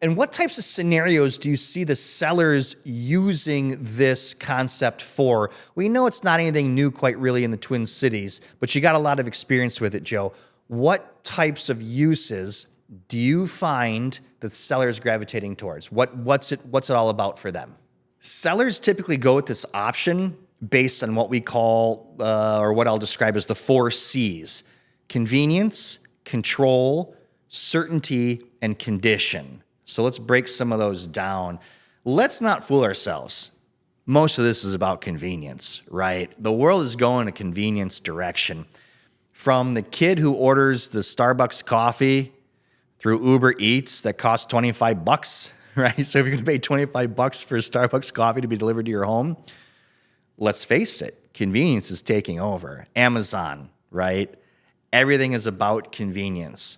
And what types of scenarios do you see the sellers using this concept for? We know it's not anything new quite really in the Twin Cities, but you got a lot of experience with it, Joe. What types of uses do you find that sellers gravitating towards? What's it all about for them? Sellers typically go with this option based on what we call, or what I'll describe as the 4 C's: convenience, control, certainty, and condition. So let's break some of those down. Let's not fool ourselves. Most of this is about convenience, right? The world is going a convenience direction. From the kid who orders the Starbucks coffee through Uber Eats that costs $25, right? So if you're going to pay $25 for a Starbucks coffee to be delivered to your home, let's face it, convenience is taking over. Amazon, right? Everything is about convenience.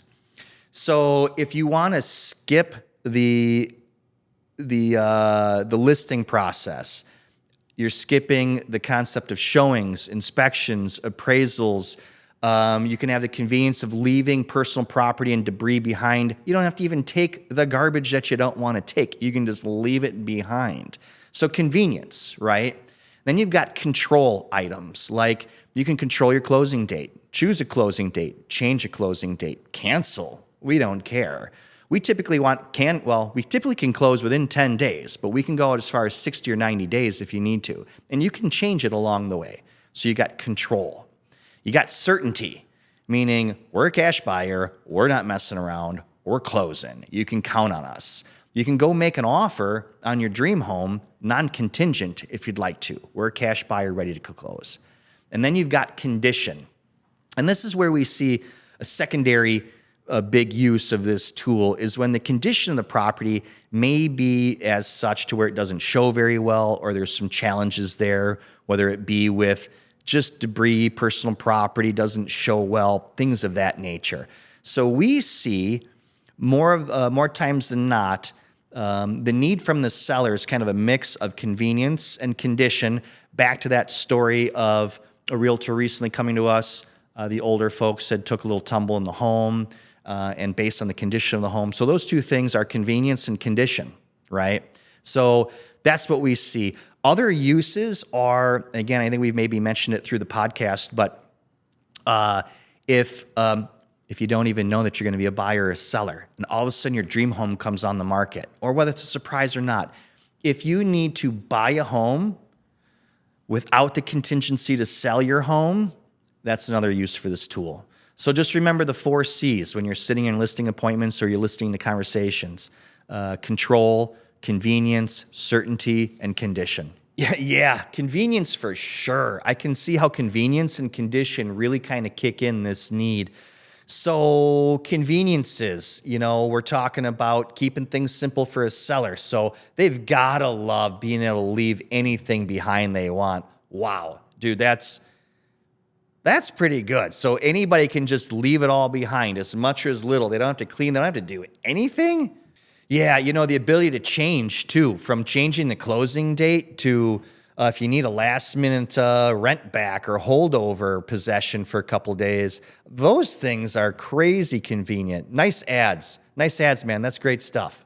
So if you want to skip the listing process, you're skipping the concept of showings, inspections, appraisals. You can have the convenience of leaving personal property and debris behind. You don't have to even take the garbage that you don't want to take. You can just leave it behind. So convenience, right? Then you've got control items, like you can control your closing date, choose a closing date, change a closing date, cancel. We don't care. We typically can close within 10 days, but we can go out as far as 60 or 90 days if you need to. And you can change it along the way. So you got control. You got certainty, meaning we're a cash buyer, we're not messing around, we're closing. You can count on us. You can go make an offer on your dream home, non-contingent if you'd like to. We're a cash buyer ready to close. And then you've got condition. And this is where we see a secondary big use of this tool is when the condition of the property may be as such to where it doesn't show very well, or there's some challenges there, whether it be with just debris, personal property doesn't show well, things of that nature. So we see more times than not the need from the seller is kind of a mix of convenience and condition. Back to that story of a realtor recently coming to us. The older folks said took a little tumble in the home, and based on the condition of the home. So those two things are convenience and condition, right? So that's what we see. Other uses are, again, I think we've maybe mentioned it through the podcast, but if you don't even know that you're going to be a buyer or a seller, and all of a sudden your dream home comes on the market, or whether it's a surprise or not, if you need to buy a home without the contingency to sell your home, that's another use for this tool. So just remember the 4 C's when you're sitting in listing appointments or you're listening to conversations: control, convenience, certainty, and condition. Yeah, convenience for sure. I can see how convenience and condition really kind of kick in this need. So conveniences, we're talking about keeping things simple for a seller. So they've got to love being able to leave anything behind they want. Wow, dude, that's pretty good. So anybody can just leave it all behind, as much or as little. They don't have to clean. They don't have to do anything. Yeah, the ability to change, too, from changing the closing date to if you need a last-minute rent back or holdover possession for a couple days. Those things are crazy convenient. Nice ads, man. That's great stuff.